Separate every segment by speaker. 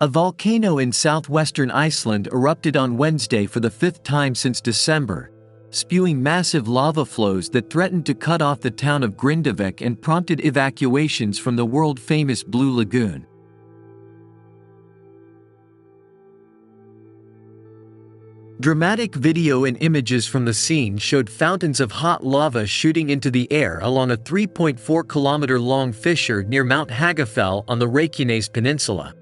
Speaker 1: A volcano in southwestern Iceland erupted on Wednesday for the fifth time since December, spewing massive lava flows that threatened to cut off the town of Grindavík and prompted evacuations from the world-famous Blue Lagoon. Dramatic video and images from the scene showed fountains of hot lava shooting into the air along a 3.4-kilometer-long fissure near Mount Hagafell on the Reykjanes Peninsula.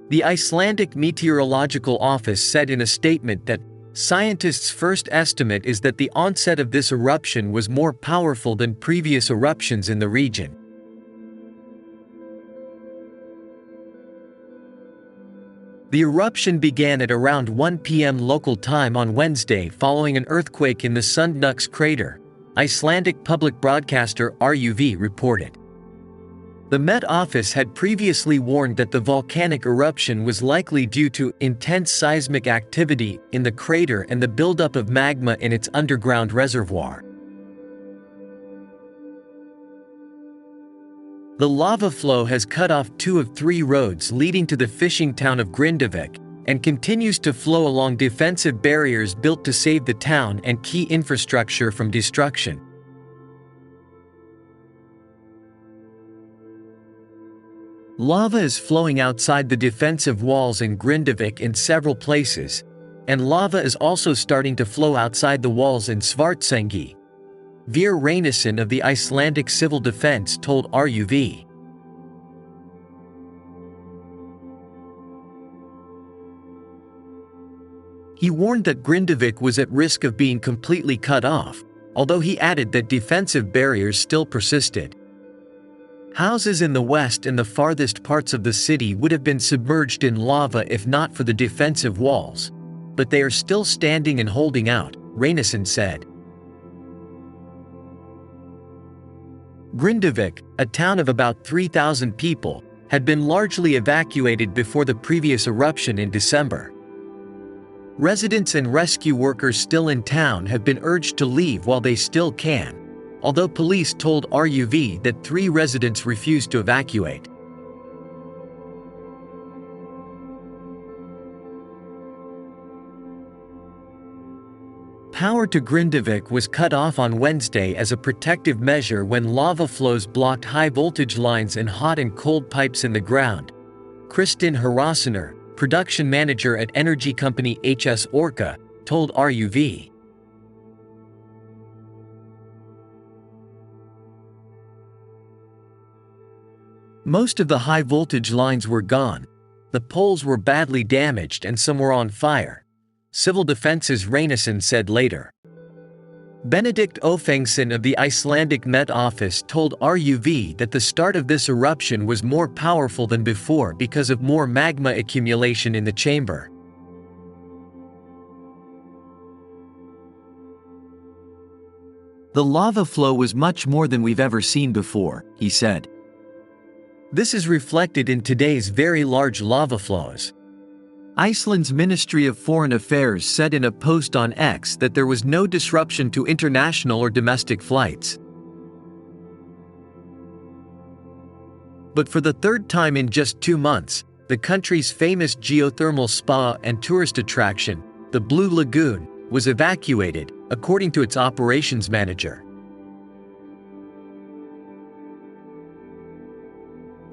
Speaker 1: The Icelandic Meteorological Office said in a statement that scientists' first estimate is that the onset of this eruption was more powerful than previous eruptions in the region. The eruption began at around 1 p.m. local time on Wednesday following an earthquake in the Sundhnúks crater, Icelandic public broadcaster RÚV reported. The Met Office had previously warned that the volcanic eruption was likely due to intense seismic activity in the crater and the buildup of magma in its underground reservoir. The lava flow has cut off 2 of 3 roads leading to the fishing town of Grindavík and continues to flow along defensive barriers built to save the town and key infrastructure from destruction. Lava is flowing outside the defensive walls in Grindavík in several places, and lava is also starting to flow outside the walls in Svartsengi. Veer Reynisson of the Icelandic Civil Defense told RÚV. He warned that Grindavík was at risk of being completely cut off, although he added that defensive barriers still persisted. Houses in the west and the farthest parts of the city would have been submerged in lava if not for the defensive walls, but they are still standing and holding out, Reynisson said. Grindavík, a town of about 3,000 people, had been largely evacuated before the previous eruption in December. Residents and rescue workers still in town have been urged to leave while they still can, although police told RÚV that 3 residents refused to evacuate. Power to Grindavík was cut off on Wednesday as a protective measure when lava flows blocked high-voltage lines and hot and cold pipes in the ground. Kristin Harassoner, production manager at energy company HS Orka, told RÚV. Most of the high-voltage lines were gone. The poles were badly damaged and some were on fire, Civil Defense's Reynisson said later. Benedikt Ófeigsson of the Icelandic Met Office told RÚV that the start of this eruption was more powerful than before because of more magma accumulation in the chamber. The lava flow was much more than we've ever seen before, he said. This is reflected in today's very large lava flows. Iceland's Ministry of Foreign Affairs said in a post on X that there was no disruption to international or domestic flights. But for the third time in just 2 months, the country's famous geothermal spa and tourist attraction, the Blue Lagoon, was evacuated, according to its operations manager.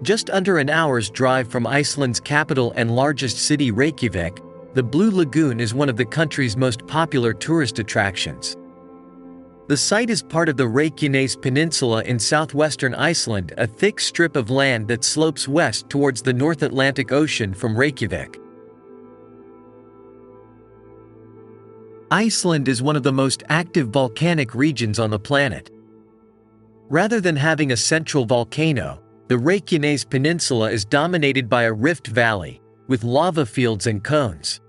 Speaker 1: Just under an hour's drive from Iceland's capital and largest city Reykjavík, the Blue Lagoon is one of the country's most popular tourist attractions. The site is part of the Reykjanes Peninsula in southwestern Iceland, a thick strip of land that slopes west towards the North Atlantic Ocean from Reykjavík. Iceland is one of the most active volcanic regions on the planet. Rather than having a central volcano, the Reykjanes Peninsula is dominated by a rift valley, with lava fields and cones.